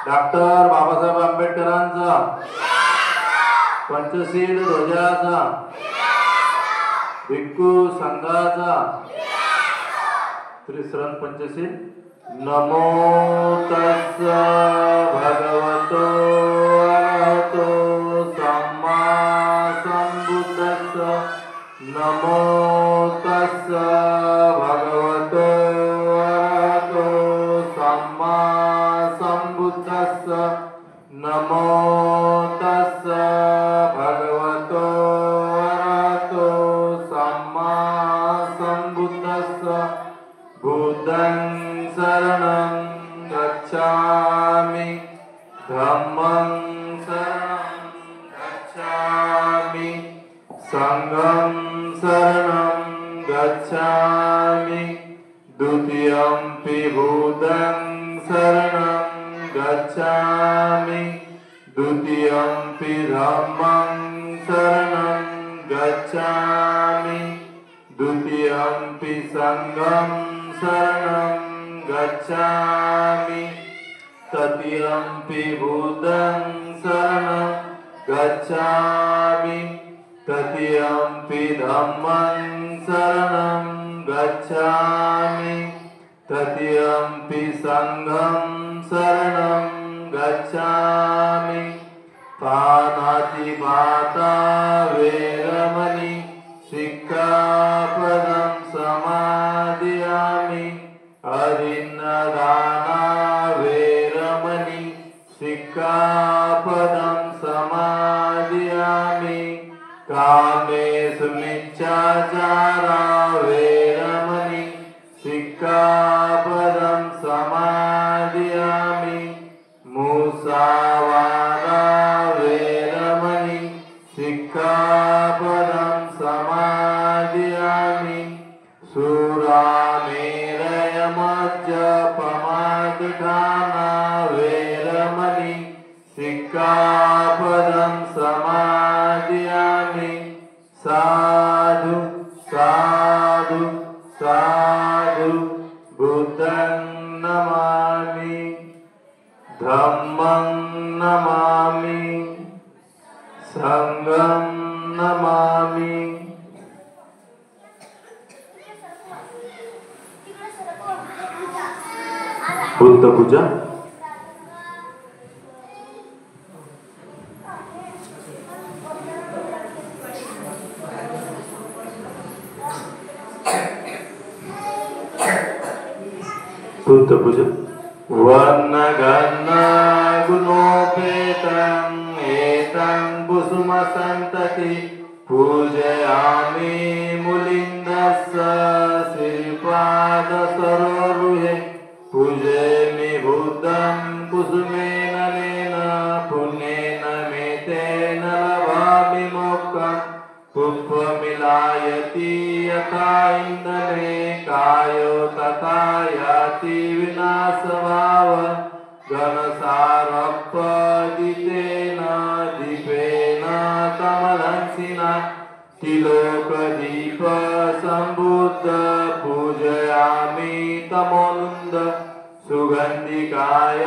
Doctor Babasaheb आंबेडकरांचा पंचशील ध्वजाचा भिक्खू संघाचा त्रिशरण पंचशील नमो तस्स भगवतो अरहतो सम्मा संबुद्धस्स नमो तस्स भगवतो अरहतो सम्मा संबुद्धस्स नमो तस्स भगवतो अरहतो सम्मा संबुद्धस्स बुद्धं शरणं गच्छामि धम्मं शरणं गच्छामि संघं शरणं गच्छामि द्वितीयंपि बुद्धं शरणं गच्छामि द्वितीयंपि धम्मं शरणं गच्छामि द्वितीयंपि संघं शरणं गच्छामि तृतीयंपि बुद्धं शरणं गच्छामि तृतीयंपि धम्मं शरणं गच्छामि तृतीयंपि संघं शरणं गच्छामि पानातिपाता वेरमणि सिक्खापदं समादियामि अदिन्नदाना वेरमणि सिक्खापदं समादियामि कामेषु मिच्छाचारा वेरमणि सिक्खापदं समादियामि मुसावादा वेरमणि सिक्खापदं समादियामि सुरामेरयमज्जपमादधाना वेरमणि सिक्खापदं समादियामि साधु साधु साधु बुद्धं नमामि धम्मं नमामि संघं नमामि बुद्ध पूजा बुद्ध पूजा वर्णगण गुणोपेतं एतं कुसुमसन्तति पूजयामि मुलिन्दस्य श्रीपादसरोरुहे पूजयामि बुद्धं कुसुमेन नेन पुण्येन मेतेन लभामि मोक्षं पुष्पमिलायति यथा इन्दने कायो तथा याति विनाशभाव घनसारपदितेन दीपेन कमलंसिना तिलोकदीप संबुद्ध पूजयामि तमोनुन्द सुगन्धिकाय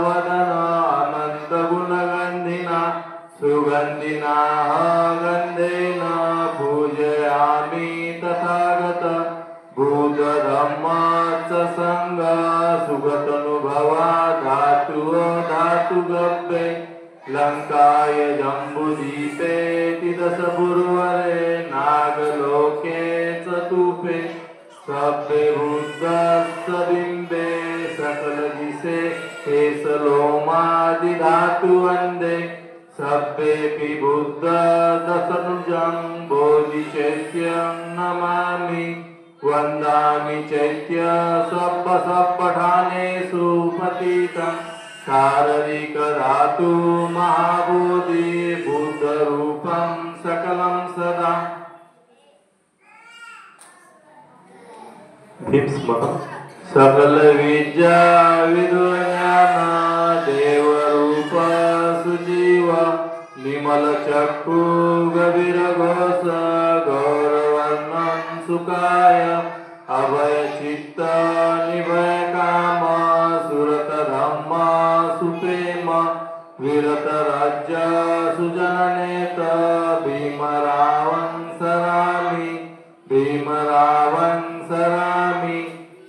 वदन अनन्तगुणगन्धिना सुगन्धिना गन्धेन पूजयामि तथागत बुद्धधम्म च संग सुगतनुभवा धातु धातुगव्ये लंकाय जम्बुदीपे तिदशपुरवरे नागलोके चतुपे सभ्ये बुद्धस्य बिम्बे सकलदिशे हेसलोमादिधातु वन्दे सभ्येऽपि बुद्ध दशनुजं बोधिचैत्यं नमामि वन्दामि चैत्य सब्बठानेषु पतितं शारीरिकधातु महाबोधि बुद्धरूपं सकलं सदा भीष्मकं सकल विद्या विद्वज्ञान देवरूप सुजीव निमल चक्षु गभीर घोष गौरवर्णं सुखाय अभय चित्त निभय काम सुरत धम्म सुपे प्रेम विरत राज्य सुजननेत भीमरावं सरामि भीमरावं सरामि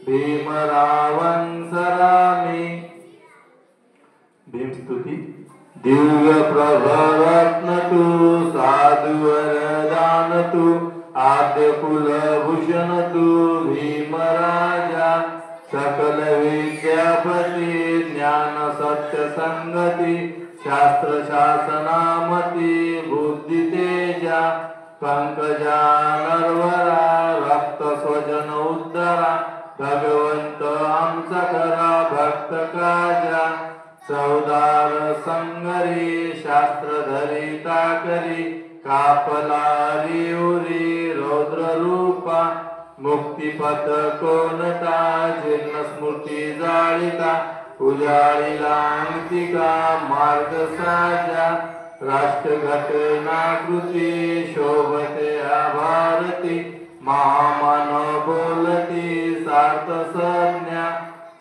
भीमरावं सरामि। भीमस्तुती। दिव्य प्रभरत्न तू साधु वरदान तू आद्य कुलभूषण तू भीमराजा सकल विद्यापती ज्ञान सत्य संगती शास्त्र शासनामती बुद्धि तेजा पंकजा नरवरा रक्त स्वजन उद्धरा भगवंत आमचा करा भक्त काजा चौदार संगरी शास्त्र धरिता करी कापलारी उरी रौद्र रूपा मुक्तिपथ कोणता जीर्ण स्मृती जाळिता उजाळीला अंतिका मार्ग साजा राष्ट्र घटना कृती शोभते भारती महामानव बोलती सार्थ संज्ञा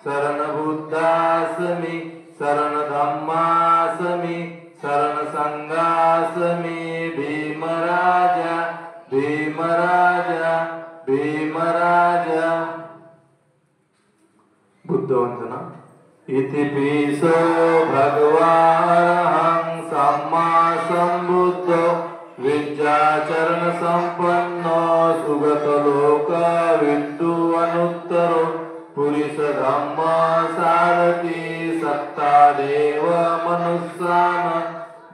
शरण बुद्धासमी शरण धम्मासमी शरण संघासमी भीमराजा भीमराजा भीमराजा। बुद्ध वंदना। इति पिसो भगवान् सम्मा सम्बुद्धो विद्याचरण संपन्नो सुगत लोक विद्वानुत्तरो पुरुष धम्म सारथी सत्ता देव मनुष्यान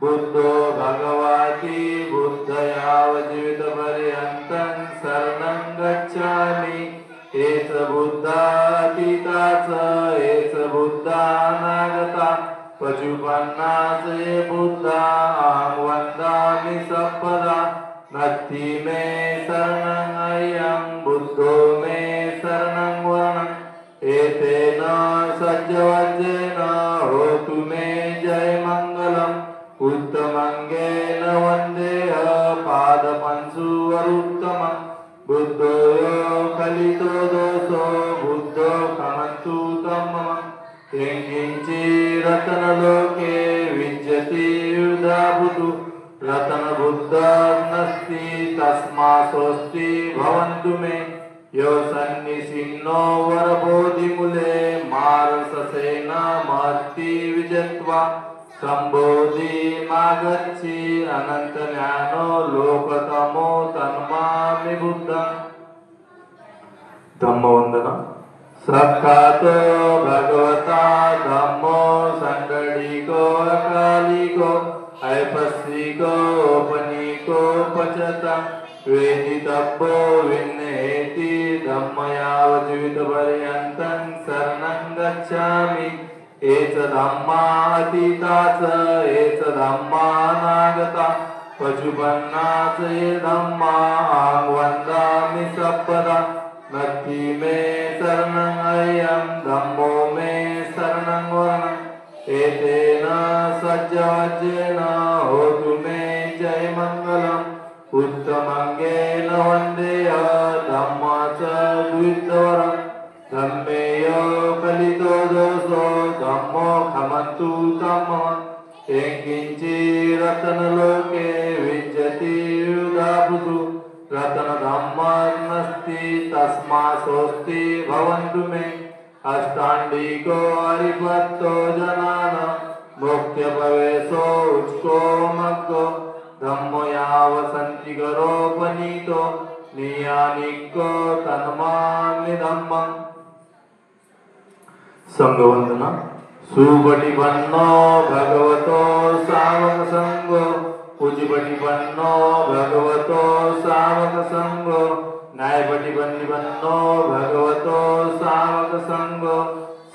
बुद्धो भगवती बुद्धयाव जीवित पर्यंतं शरणं गच्छामि। एष बुद्धातीताच एष बुद्धानागता पशुपन्नाच ये बुद्धा अहं वन्दामि सपदा नत्थि मे शरणं अयं बुद्धो मे शरणं वरणम् एतेन सज्जवज्रेन होतु मे जय मंगलम् उत्तमंगेन वन्देह पादपंसुवरुत्तमम् बुद्धो कलितो दोषो बुद्धो खमन्तु तं मम किंचित् रत्नलोके विद्यते युधाभूतु रत्नबुद्धोऽस्ति तस्मात् स्वस्ति भवन्तु मे यो सन्निसिन्नो वरबोधिमूले मारससेन महत्ति विजत्वा संबोधि मागच्छि अनंत ज्ञानो लोकतमो तन्मामि बुद्धं। धम्मवंदना। साक्षात् भगवता धम्मो संगडिको अकालिको ऐपस्विको औपनिको पचता वेदितव्यो विन्नेति धम्मयाव जीवितपर्यन्तं शरणं गच्छामि। एष धम्मा अतीताच एष धम्मा अनागता पशुपन्नाच ये धम्मा अहं वन्दामि सपदा नत्थि मे शरणं अयं धम्मो मे शरणं वरणम् एतेन सज्जवज्रेन होतु मे जय मंगलम् उत्तमंगेन वन्देह धम्माच द्वित्वरम् धम्मेयो कलितो दोषो धम्मो खमन्तु तं मम किंचित् रत्नलोके विद्यते युधाभूतु रत्नधम्मोऽस्ति तस्मात् स्वस्ति भवन्तु मे। अष्टाङ्गिको हरिभक्तो जनानां मोक्षप्रवेशो उच्चो मग्गो धम्मो याव सन्तिकरोपनीतो नियानिको तन्मामि धम्मम्। संघवंदना। सुपटिपन्नो भगवतो सावक संघो पूज्यपटिपन्नो भगवतो सावक संघो न्यायपटिपन्नो भगवतो सावक संघो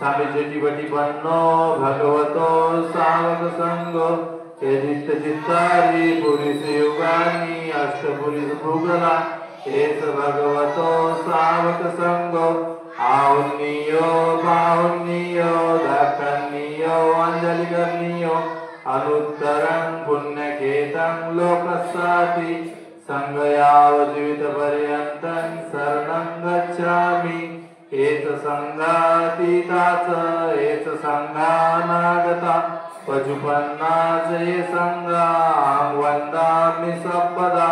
सामीचटिपटिपन्नो भगवतो सावक संघो चित्तारी पुरुष युगानी अष्टपुरुष भूगला एष भगवतो सावक संघो आहुन्नियो बाहुन्नियो दाक्षन्नियो अंजलिकर्णियो अनुत्तरं पुण्यकेतं लोकस्याति संगयाव जीवितपर्यन्तं शरणं गच्छामि। एष संघातीताच एष संघा शरणागता पशुपन्ना जय संगां वन्दामि सर्वदा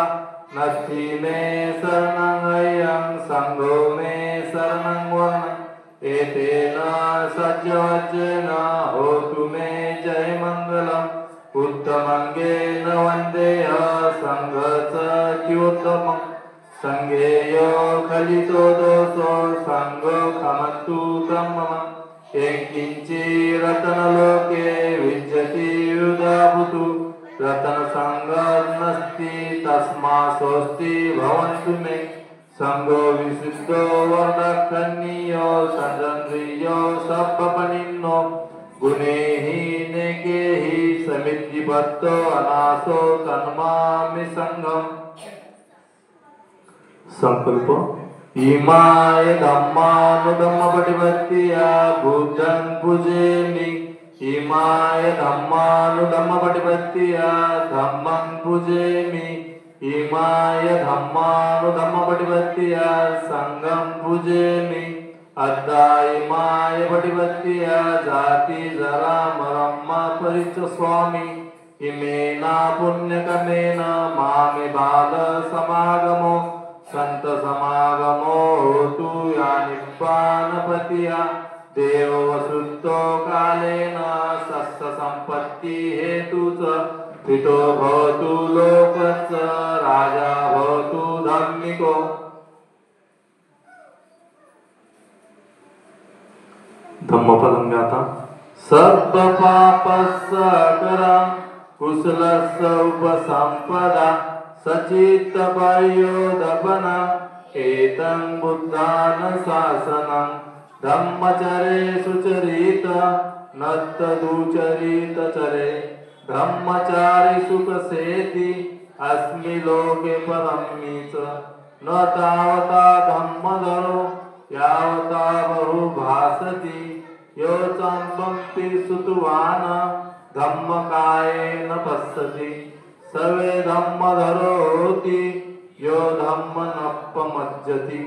नस्ति मे शरणं संघो मे शरणं वर्ण एतेन सज्जवज्जेन होतु मे जय मङ्गलम् उत्तमङ्गेन वन्देह सङ्घच्युत्तमम् संगेयो खलितो दोषो संगो खमतु तम रतनलोके विद्यति युधाभुतु रतन संगस्ति तस्मा स्वस्ति भवन्तु मे संगो विशुद्धो वर्धकन्नियो संजन्द्रियो सप्पनिन्नो गुणेहि नेकेहि समिद्धिबद्धो अनासो तन्मामि संगम् संकल्प इमाय धम्मानुधम्मपटिपत्तिया बुद्धं पूजयामि इमाय धम्मानुधम्मपटिपत्तिया धम्मं पूजयामि इमाय धम्मानुधम्मपटिपत्तिया संघं पूजयामि अद्धा इमाय पटिपत्तिया जाति जरा मरम्म परिच स्वामी इमेना पुण्यकर्मेण मामे बाल समागमो संत समागमो होतु या निब्बानपतिया देव वसुतो कालेन सस्य संपत्ति हेतु च पितो भवतु लोकस्य राजा भवतु धम्मिको धम्मपदं गाता सर्व पापस्य करा कुशलस्य उपसंपदा सचित पर्योदपना एतं बुद्धान शासनं धम्मचरे सुचरित नत्तदुचरित चरे धम्मचारि सुखसेति अस्मि लोके परम्मि च न तावता धम्मधरो यावता बहु भासति यो चम्पम्पि सुतवान् धम्मकायेन पश्यति सर्वे धम्मधरो होति यो धम्मनप्पमज्जति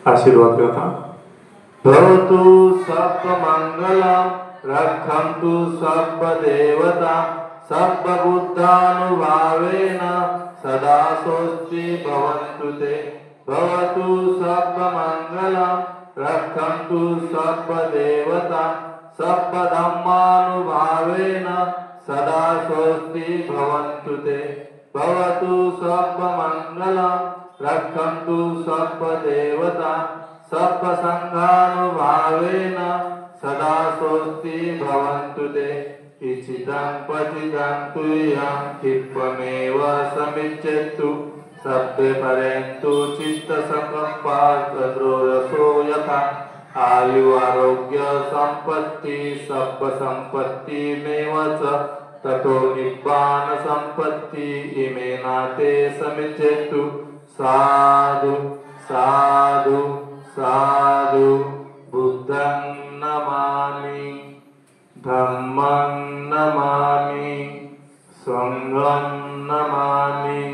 आशीर्वाद गाथा भवतु सर्वमङ्गलं रक्षन्तु सर्वदेवता सर्वबुद्धानुभावेन सदा स्वस्ति भवन्तु ते भवतु सर्वमङ्गलं रक्षन्तु सर्वदेवता सर्वधम्मानुभावेन सदा स्वस्ति भवन्तु ते भवतु सर्वमङ्गलं रक्षन्तु सर्वदेवता सर्वसङ्घानुभावेन सदा स्वस्ति भवन्तु ते इचिदं पतितं तुयं क्षिप्रमेव समिच्छेत्तु सर्वे परेन्तु चित्तसंकल्पाद्रोरसो यथा आयु आरोग्य संपत्ति सर्व संपत्ति मेव च ततो निब्बान संपत्ति इमेना ते समिच्छेत्तु साधु साधु साधु बुद्धं नमामि धम्मं नमामि संघं नमामि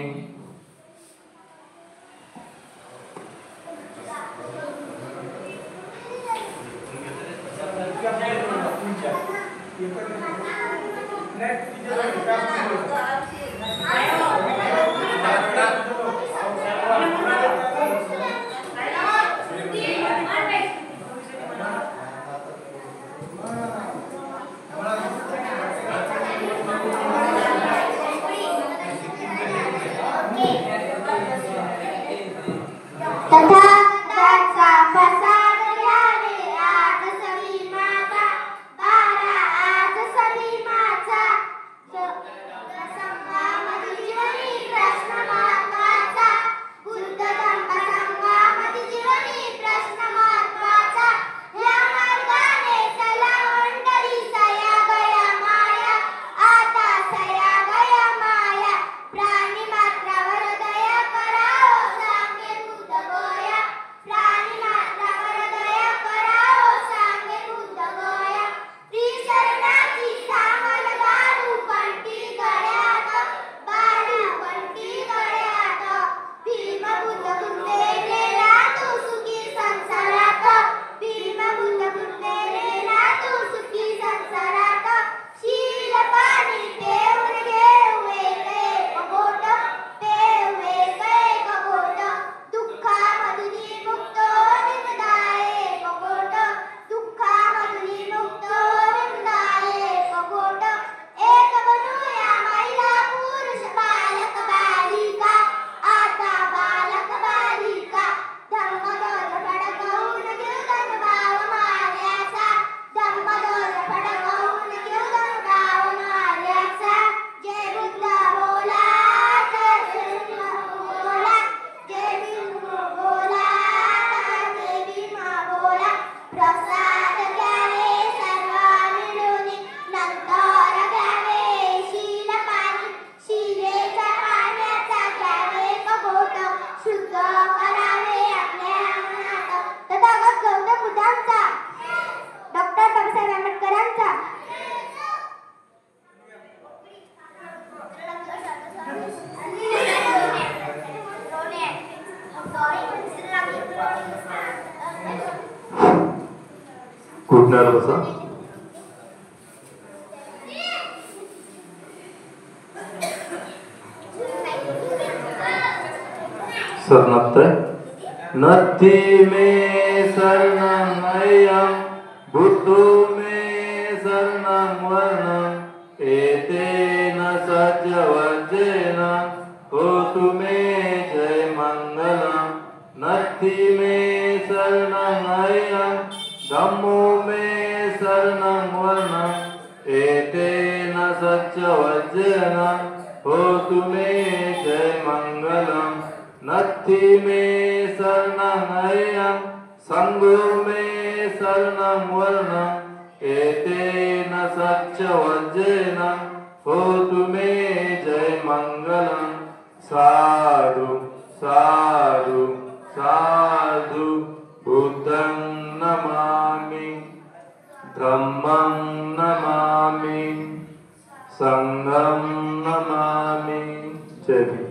प्रसाद घ्यावे सर्व मिळून, नंतर घ्यावे शीलपाणी, शिलेच्या पाण्याचा घ्यावे कपोट, शुद्ध करावे आपल्या मनात. तथागत गौतम बुद्धांचा, डॉक्टर बाबासाहेब आंबेडकरांचा, कुठणार बसा. शरणागताय. नत्थी मे शरणमय्यं बुद्धो मे शरणं वर्णं, एतेन सत्यवचेन होतु मे जय मंगलम्. नत्थी मे शरणमय्यं धम्मो मे शरणं वर्णं, एतेन सत्यवचेन होतु मे जय मंगलम्. नत्थी मे शरणमय्यं संघो मे शरणं वर्णं, एतेन सत्यवचेन होतु मे जय मंगलम्. साधु साधु साधु बुद्धं नमामि, धम्मं नमामि, संघं नमामि. जय भीम.